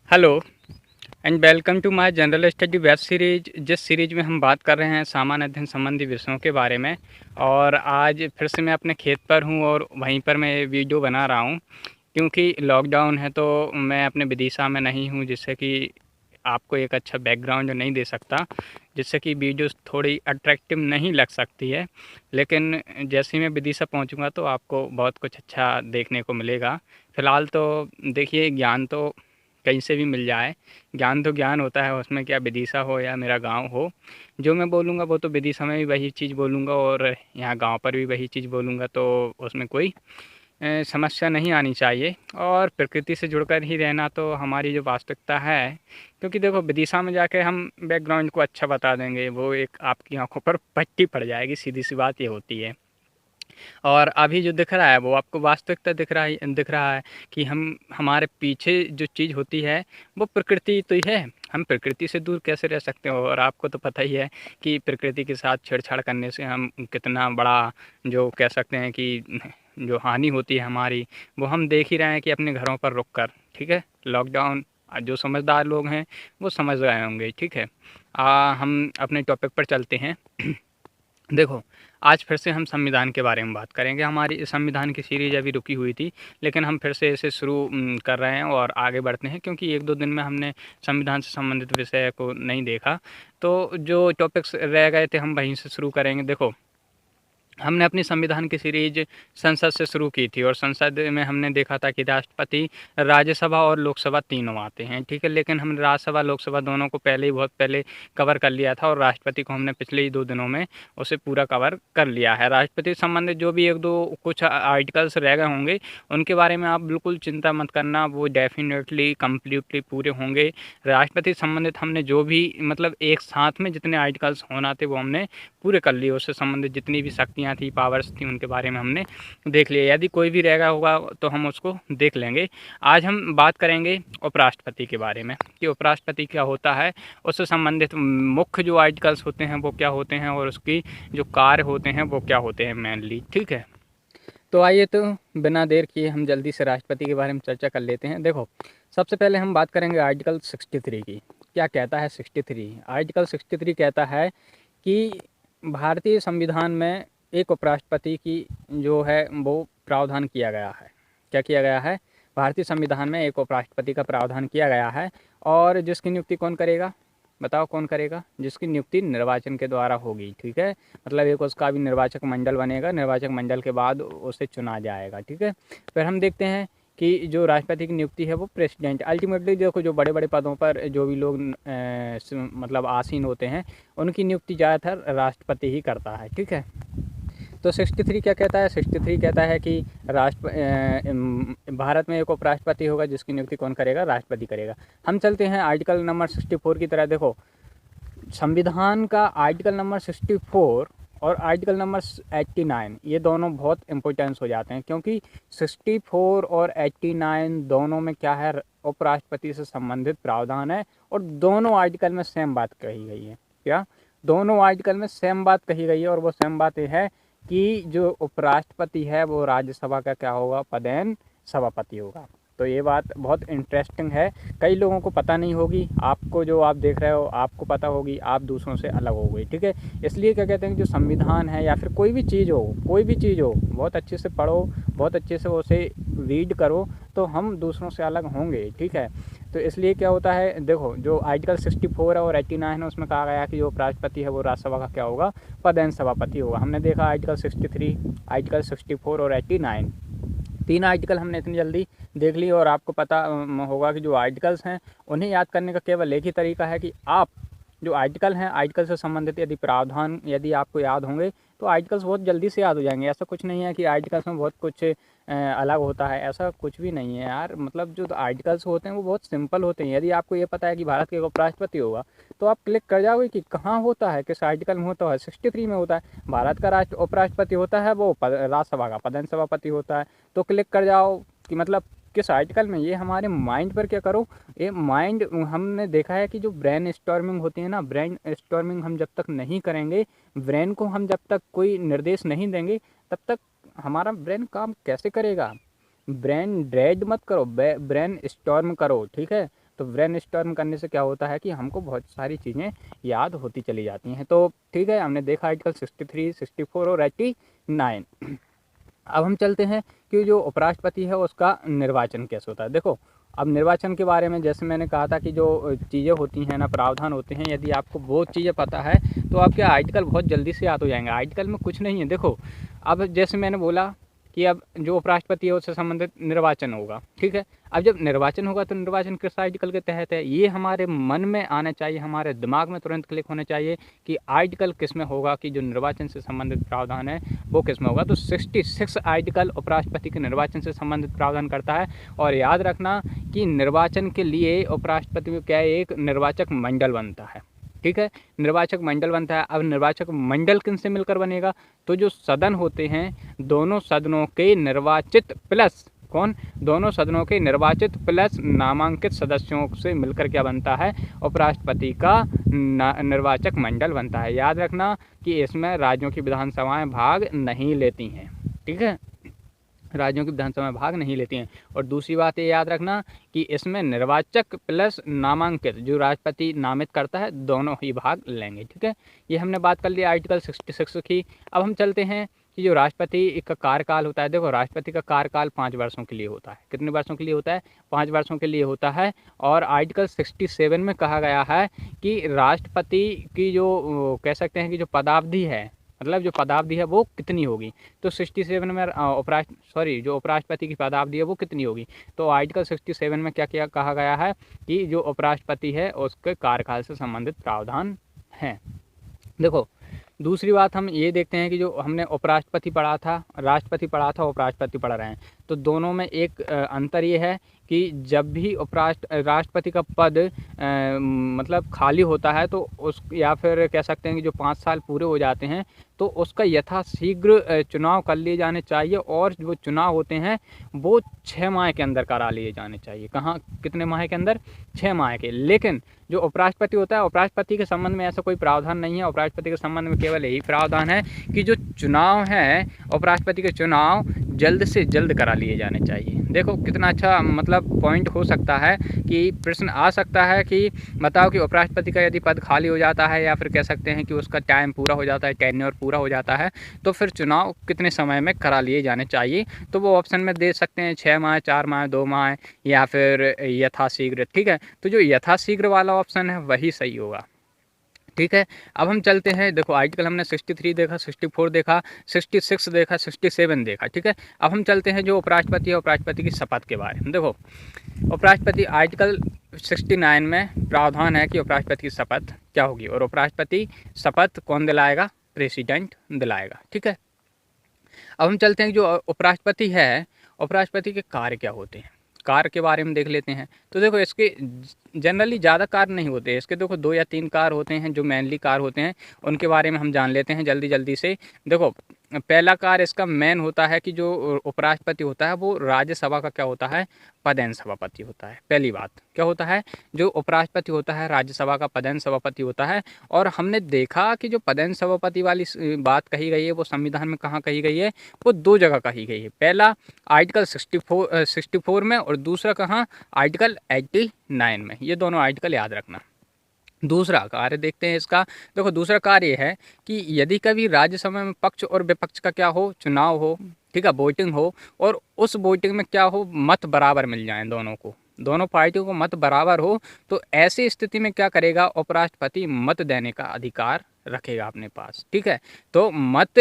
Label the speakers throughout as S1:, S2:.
S1: Hello and welcome to my general study web series, जिस series में हम बात कर रहे हैं सामान्य अध्ययन संबंधी विषयों के बारे में। और आज फिर से मैं अपने खेत पर हूँ और वहीं पर मैं ये वीडियो बना रहा हूँ क्योंकि लॉकडाउन है, तो मैं अपने विदिशा में नहीं हूँ, जिससे कि आपको एक अच्छा बैकग्राउंड नहीं दे सकता, जिससे कि वीडियो थोड़ी अट्रैक्टिव नहीं लग सकती है। लेकिन जैसे ही मैं विदिशा पहुँचूँगा तो आपको बहुत कुछ अच्छा देखने को मिलेगा। फ़िलहाल तो देखिए, ज्ञान तो कहीं से भी मिल जाए, ज्ञान तो ज्ञान होता है, उसमें क्या विदिशा हो या मेरा गांव हो, जो मैं बोलूँगा वो तो विदिशा में भी वही चीज़ बोलूँगा और यहाँ गांव पर भी वही चीज़ बोलूँगा, तो उसमें कोई समस्या नहीं आनी चाहिए। और प्रकृति से जुड़कर ही रहना तो हमारी जो वास्तविकता है, क्योंकि देखो विदिशा में जाके हम बैकग्राउंड को अच्छा बता देंगे, वो एक आपकी आंखों पर पट्टी पड़ जाएगी, सीधी सी बात ये होती है। और अभी जो दिख रहा है वो आपको वास्तविकता दिख रहा है कि हम हमारे पीछे जो चीज़ होती है वो प्रकृति तो ही है। हम प्रकृति से दूर कैसे रह सकते हो, और आपको तो पता ही है कि प्रकृति के साथ छेड़छाड़ करने से हम कितना बड़ा, जो कह सकते हैं कि जो हानि होती है हमारी, वो हम देख ही रहे हैं कि अपने घरों पर रुक कर। ठीक है, लॉकडाउन जो समझदार लोग हैं वो समझ गए होंगे। ठीक है, हम अपने टॉपिक पर चलते हैं। देखो, आज फिर से हम संविधान के बारे में बात करेंगे। हमारी संविधान की सीरीज़ अभी रुकी हुई थी, लेकिन हम फिर से इसे शुरू कर रहे हैं और आगे बढ़ते हैं, क्योंकि 1-2 दिन में हमने संविधान से संबंधित विषय को नहीं देखा। तो जो टॉपिक्स रह गए थे हम वहीं से शुरू करेंगे। देखो, हमने अपनी संविधान की सीरीज संसद से शुरू की थी और संसद में हमने देखा था कि राष्ट्रपति, राज्यसभा और लोकसभा तीनों आते हैं। ठीक है, लेकिन हमने राज्यसभा लोकसभा दोनों को पहले ही बहुत पहले कवर कर लिया था और राष्ट्रपति को हमने पिछले ही 2 दिनों में उसे पूरा कवर कर लिया है। राष्ट्रपति से संबंधित जो भी 1-2 कुछ आर्टिकल्स रह गए होंगे, उनके बारे में आप बिल्कुल चिंता मत करना, वो डेफिनेटली कम्प्लीटली पूरे होंगे। राष्ट्रपति से संबंधित हमने जो भी मतलब एक साथ में जितने आर्टिकल्स होना थे वो हमने पूरे कर लिए। उससे संबंधित जितनी भी शक्तियाँ थी, पावर्स थी, उनके बारे में हमने देख लिया। यदि कोई भी रह गया होगा तो हम उसको देख लेंगे। आज हम बात करेंगे उपराष्ट्रपति के बारे में कि उपराष्ट्रपति क्या होता है, उससे संबंधित मुख्य जो आर्टिकल्स होते हैं वो क्या होते हैं और उसकी जो कार्य होते हैं वो क्या होते हैं मेनली। ठीक है, तो आइए, तो बिना देर किए हम जल्दी से राष्ट्रपति के बारे में चर्चा कर लेते हैं। देखो, सबसे पहले हम बात करेंगे आर्टिकल 63 की। क्या कहता है 63? आर्टिकल 63 कहता है कि भारतीय संविधान में एक उपराष्ट्रपति की जो है वो प्रावधान किया गया है। क्या किया गया है? भारतीय संविधान में एक उपराष्ट्रपति का प्रावधान किया गया है। और जिसकी नियुक्ति कौन करेगा? बताओ कौन करेगा? जिसकी नियुक्ति निर्वाचन के द्वारा होगी। ठीक है, मतलब एक उसका भी निर्वाचक मंडल बनेगा, निर्वाचक मंडल के बाद उसे चुना जाएगा। ठीक है, फिर हम देखते हैं कि जो राष्ट्रपति की नियुक्ति है वो प्रेसिडेंट, अल्टीमेटली देखो जो बड़े बड़े पदों पर जो भी लोग मतलब आसीन होते हैं, उनकी नियुक्ति ज़्यादातर राष्ट्रपति ही करता है। ठीक है, तो 63 क्या कहता है? 63 कहता है कि भारत में एक उपराष्ट्रपति होगा, जिसकी नियुक्ति कौन करेगा? राष्ट्रपति करेगा। हम चलते हैं आर्टिकल नंबर 64 की तरह। देखो, संविधान का आर्टिकल नंबर 64 और आर्टिकल नंबर 89, ये दोनों बहुत इम्पोर्टेंस हो जाते हैं, क्योंकि 64 और 89 दोनों में क्या है? उपराष्ट्रपति से संबंधित प्रावधान है और दोनों आर्टिकल में सेम बात कही गई है। क्या? दोनों आर्टिकल में सेम बात कही गई है, और वो सेम बात ये है कि जो उपराष्ट्रपति है वो राज्यसभा का क्या होगा? पदेन सभापति होगा। तो ये बात बहुत इंटरेस्टिंग है, कई लोगों को पता नहीं होगी। आपको, जो आप देख रहे हो, आपको पता होगी, आप दूसरों से अलग हो गई। ठीक है, इसलिए क्या कहते हैं कि जो संविधान है या फिर कोई भी चीज़ हो, बहुत अच्छे से पढ़ो, बहुत अच्छे से उसे रीड करो, तो हम दूसरों से अलग होंगे। ठीक है, तो इसलिए क्या होता है, देखो जो आर्टिकल 64 है और 89 है, उसमें कहा गया कि जो राष्ट्रपति है वो राज्यसभा का क्या होगा? पदेन सभापति होगा। हमने देखा आर्टिकल 63, आर्टिकल 64 और 89, 3 आर्टिकल हमने इतनी जल्दी देख ली। और आपको पता होगा कि जो आर्टिकल्स हैं उन्हें याद करने का केवल एक ही तरीका है कि आप जो आर्टिकल हैं, आर्टिकल से संबंधित यदि प्रावधान यदि आपको याद होंगे तो आर्टिकल्स बहुत जल्दी से याद हो जाएंगे। ऐसा कुछ नहीं है कि आर्टिकल्स में बहुत कुछ अलग होता है, ऐसा कुछ भी नहीं है यार। मतलब जो आर्टिकल्स होते हैं वो बहुत सिंपल होते हैं। यदि आपको ये पता है कि भारत के एक उपराष्ट्रपति होगा, तो आप क्लिक कर जाओगे कि कहाँ होता है, किस आर्टिकल में होता है। 63 में होता है। भारत का राष्ट्र उपराष्ट्रपति होता है वो राज्यसभा का पदेन सभापति होता है। तो क्लिक कर जाओ कि मतलब किस आर्टिकल में। ये हमारे माइंड पर क्या करो, ये माइंड, हमने देखा है कि जो ब्रेन स्टॉर्मिंग होती है ना, ब्रेन स्टॉर्मिंग हम जब तक नहीं करेंगे, ब्रेन को हम जब तक कोई निर्देश नहीं देंगे, तब तक हमारा ब्रेन काम कैसे करेगा? ब्रेन ड्रेड मत करो, ब्रेन स्टॉर्म करो। ठीक है, तो ब्रेन स्टॉर्म करने से क्या होता है कि हमको बहुत सारी चीज़ें याद होती चली जाती हैं। तो ठीक है, हमने देखा आर्टिकल 63, 64 और 89। अब हम चलते हैं कि जो उपराष्ट्रपति है उसका निर्वाचन कैसे होता है। देखो, अब निर्वाचन के बारे में जैसे मैंने कहा था कि जो चीज़ें होती हैं ना, प्रावधान होते हैं, यदि आपको वो चीज़ें पता है तो आपके आर्टिकल बहुत जल्दी से याद हो जाएंगे। आर्टिकल में कुछ नहीं है। देखो, अब जैसे मैंने बोला कि अब जो उपराष्ट्रपति है उससे संबंधित निर्वाचन होगा, ठीक है। अब जब निर्वाचन होगा तो निर्वाचन किस आर्टिकल के तहत है, ये हमारे मन में आना चाहिए, हमारे दिमाग में तुरंत क्लिक होना चाहिए कि आर्टिकल किस में होगा, कि जो निर्वाचन से संबंधित प्रावधान है वो किस में होगा। तो 66 आर्टिकल उपराष्ट्रपति के निर्वाचन से संबंधित प्रावधान करता है। और याद रखना कि निर्वाचन के लिए उपराष्ट्रपति में क्या एक निर्वाचक मंडल बनता है, ठीक है। निर्वाचक मंडल बनता है। अब निर्वाचक मंडल किनसे मिलकर बनेगा, तो जो सदन होते हैं दोनों सदनों के निर्वाचित प्लस कौन, दोनों सदनों के निर्वाचित प्लस नामांकित सदस्यों से मिलकर क्या बनता है, उपराष्ट्रपति का निर्वाचक मंडल बनता है। याद रखना कि इसमें राज्यों की विधानसभाएं भाग नहीं लेती हैं, ठीक है, राज्यों की विधानसभा में भाग नहीं लेती हैं। और दूसरी बात ये याद रखना कि इसमें निर्वाचक प्लस नामांकित जो राष्ट्रपति नामित करता है दोनों ही भाग लेंगे, ठीक है। ये हमने बात कर ली आर्टिकल 66 की। अब हम चलते हैं कि जो राष्ट्रपति का कार्यकाल होता है। देखो, राष्ट्रपति का कार्यकाल 5 वर्षों के लिए होता है। कितने वर्षों के लिए होता है, 5 वर्षों के लिए होता है। और आर्टिकल 67 में कहा गया है कि राष्ट्रपति की जो कह सकते हैं कि जो पदावधि है, मतलब जो पदावधि है वो कितनी होगी। तो 67 में जो उपराष्ट्रपति की पदावधि है वो कितनी होगी। तो आर्टिकल 67 में क्या क्या कहा गया है कि जो उपराष्ट्रपति है उसके कार्यकाल से संबंधित प्रावधान हैं। देखो, दूसरी बात हम ये देखते हैं कि जो हमने उपराष्ट्रपति पढ़ा था, राष्ट्रपति पढ़ा था, उपराष्ट्रपति पढ़ रहे हैं, तो दोनों में एक अंतर ये है कि जब भी राष्ट्रपति का पद मतलब खाली होता है तो उस या फिर कह सकते हैं कि जो 5 साल पूरे हो जाते हैं तो उसका यथाशीघ्र चुनाव कर लिए जाने चाहिए। और जो चुनाव होते हैं वो 6 माह के अंदर करा लिए जाने चाहिए। कहाँ, कितने माह के अंदर, 6 माह के। लेकिन जो उपराष्ट्रपति होता है, उपराष्ट्रपति के संबंध में ऐसा कोई प्रावधान नहीं है। उपराष्ट्रपति के संबंध में केवल यही प्रावधान है कि जो चुनाव है, उपराष्ट्रपति के चुनाव जल्द से जल्द करा लिए जाने चाहिए। देखो कितना अच्छा मतलब पॉइंट हो सकता है कि प्रश्न आ सकता है कि बताओ कि उपराष्ट्रपति का यदि पद खाली हो जाता है या फिर कह सकते हैं कि उसका टाइम पूरा हो जाता है, टेन्योर पूरा हो जाता है, तो फिर चुनाव कितने समय में करा लिए जाने चाहिए। तो वो ऑप्शन में दे सकते हैं 6 माह, 4 माह, 2 माह या फिर यथाशीघ्र, ठीक है। तो जो यथाशीघ्र वाला ऑप्शन है वही सही होगा, ठीक है। अब हम चलते हैं। देखो, आर्टिकल हमने 63 देखा, 64 देखा, 66 देखा, 67 देखा, ठीक है। अब हम चलते हैं जो उपराष्ट्रपति है, उपराष्ट्रपति की शपथ के बारे में। देखो, उपराष्ट्रपति आर्टिकल 69 में प्रावधान है कि उपराष्ट्रपति की शपथ क्या होगी। और उपराष्ट्रपति शपथ कौन दिलाएगा, प्रेसिडेंट दिलाएगा, ठीक है। अब हम चलते हैं जो उपराष्ट्रपति है, उपराष्ट्रपति के कार्य क्या होते हैं, कार्य के बारे में देख लेते हैं। तो देखो, इसके जनरली ज़्यादा कार्य नहीं होते। इसके देखो 2 या 3 कार्य होते हैं जो मेनली कार्य होते हैं, उनके बारे में हम जान लेते हैं जल्दी जल्दी से। देखो, पहला कार्य इसका मेन होता है कि जो उपराष्ट्रपति होता है वो राज्यसभा का क्या होता है, पदेन सभापति होता है। पहली बात क्या होता है, जो उपराष्ट्रपति होता है राज्यसभा का पदेन सभापति होता है। और हमने देखा कि जो पदेन सभापति वाली बात कही गई है वो संविधान में कहाँ कही गई है, वो 2 जगह कही गई है। पहला आर्टिकल 64 में और दूसरा कहाँ, आर्टिकल 89 में। ये दोनों आर्टिकल याद रखना। दूसरा कार्य देखते हैं इसका। देखो, दूसरा कार्य ये है कि यदि कभी राज्यसभा में पक्ष और विपक्ष का क्या हो, चुनाव हो, ठीक है, वोटिंग हो, और उस वोटिंग में क्या हो, मत बराबर मिल जाएं दोनों को, दोनों पार्टियों को मत बराबर हो, तो ऐसी स्थिति में क्या करेगा, उपराष्ट्रपति मत देने का अधिकार रखेगा अपने पास, ठीक है। तो मत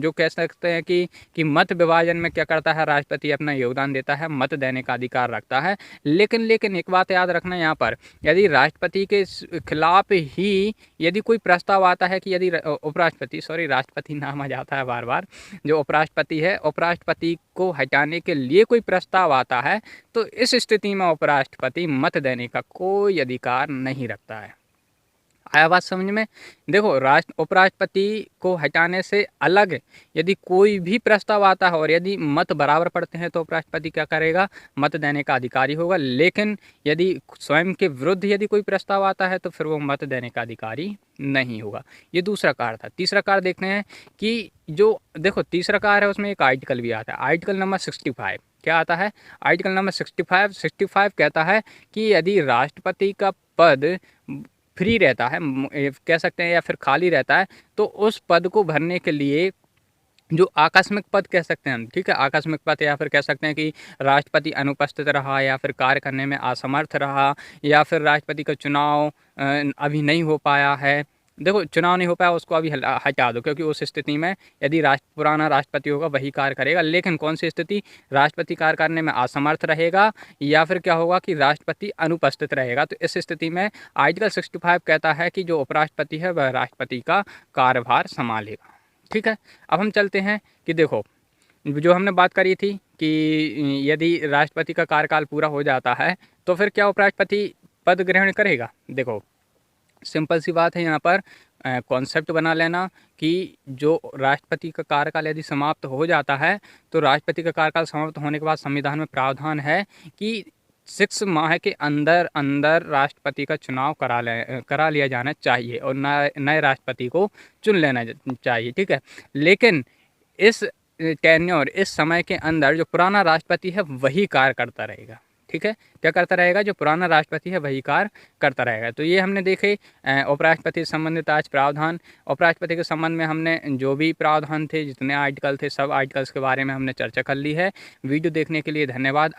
S1: जो कह सकते हैं कि मत विभाजन में क्या करता है, राष्ट्रपति अपना योगदान देता है, मत देने का अधिकार रखता है। लेकिन एक बात याद रखना यहाँ पर, यदि राष्ट्रपति के खिलाफ ही यदि कोई प्रस्ताव आता है कि यदि राष्ट्रपति नाम आ जाता है बार बार, जो उपराष्ट्रपति है, उपराष्ट्रपति को हटाने के लिए कोई प्रस्ताव आता है, तो इस स्थिति में उपराष्ट्रपति मत देने का कोई अधिकार नहीं रखता है। आया बात समझ में। देखो, उपराष्ट्रपति को हटाने से अलग यदि कोई भी प्रस्ताव आता है और यदि मत बराबर पड़ते हैं तो उपराष्ट्रपति क्या करेगा, मत देने का अधिकारी होगा। लेकिन यदि स्वयं के विरुद्ध यदि कोई प्रस्ताव आता है तो फिर वो मत देने का अधिकारी नहीं होगा। ये दूसरा कार्य था। तीसरा कार्य देखते हैं कि जो देखो तीसरा कार्य है उसमें एक आर्टिकल भी आता है, आर्टिकल नंबर 65। क्या आता है, आर्टिकल नंबर 65 कहता है कि यदि राष्ट्रपति का पद फ्री रहता है, कह सकते हैं, या फिर खाली रहता है, तो उस पद को भरने के लिए जो आकस्मिक पद कह सकते हैं हम, ठीक है, आकस्मिक पद, या फिर कह सकते हैं कि राष्ट्रपति अनुपस्थित रहा, या फिर कार्य करने में असमर्थ रहा, या फिर राष्ट्रपति का चुनाव अभी नहीं हो पाया है। देखो, चुनाव नहीं हो पाया उसको अभी हटा दो, क्योंकि उस स्थिति में यदि पुराना राष्ट्रपति होगा वही कार्य करेगा। लेकिन कौन सी स्थिति, राष्ट्रपति कार्य करने में असमर्थ रहेगा, या फिर क्या होगा कि राष्ट्रपति अनुपस्थित रहेगा, तो इस स्थिति में आर्टिकल 65 कहता है कि जो उपराष्ट्रपति है वह राष्ट्रपति का कार्यभार संभालेगा। ठीक है, अब हम चलते हैं कि देखो, जो हमने बात करी थी कि यदि राष्ट्रपति का कार्यकाल पूरा हो जाता है तो फिर क्या उपराष्ट्रपति पद ग्रहण करेगा। देखो, सिंपल सी बात है, यहाँ पर कॉन्सेप्ट बना लेना कि जो राष्ट्रपति का कार्यकाल यदि समाप्त हो जाता है तो राष्ट्रपति का कार्यकाल समाप्त होने के बाद संविधान में प्रावधान है कि 6 माह के अंदर अंदर राष्ट्रपति का चुनाव करा लिया जाना चाहिए और नए राष्ट्रपति को चुन लेना चाहिए। ठीक है, लेकिन इस टेन्योर, इस समय के अंदर जो पुराना राष्ट्रपति है वही कार्य करता रहेगा। ठीक है, क्या करता रहेगा, जो पुराना राष्ट्रपति है वही कार्य करता रहेगा। तो ये हमने देखे उपराष्ट्रपति से संबंधित आज प्रावधान। उपराष्ट्रपति के संबंध में हमने जो भी प्रावधान थे, जितने आर्टिकल थे, सब आर्टिकल्स के बारे में हमने चर्चा कर ली है। वीडियो देखने के लिए धन्यवाद।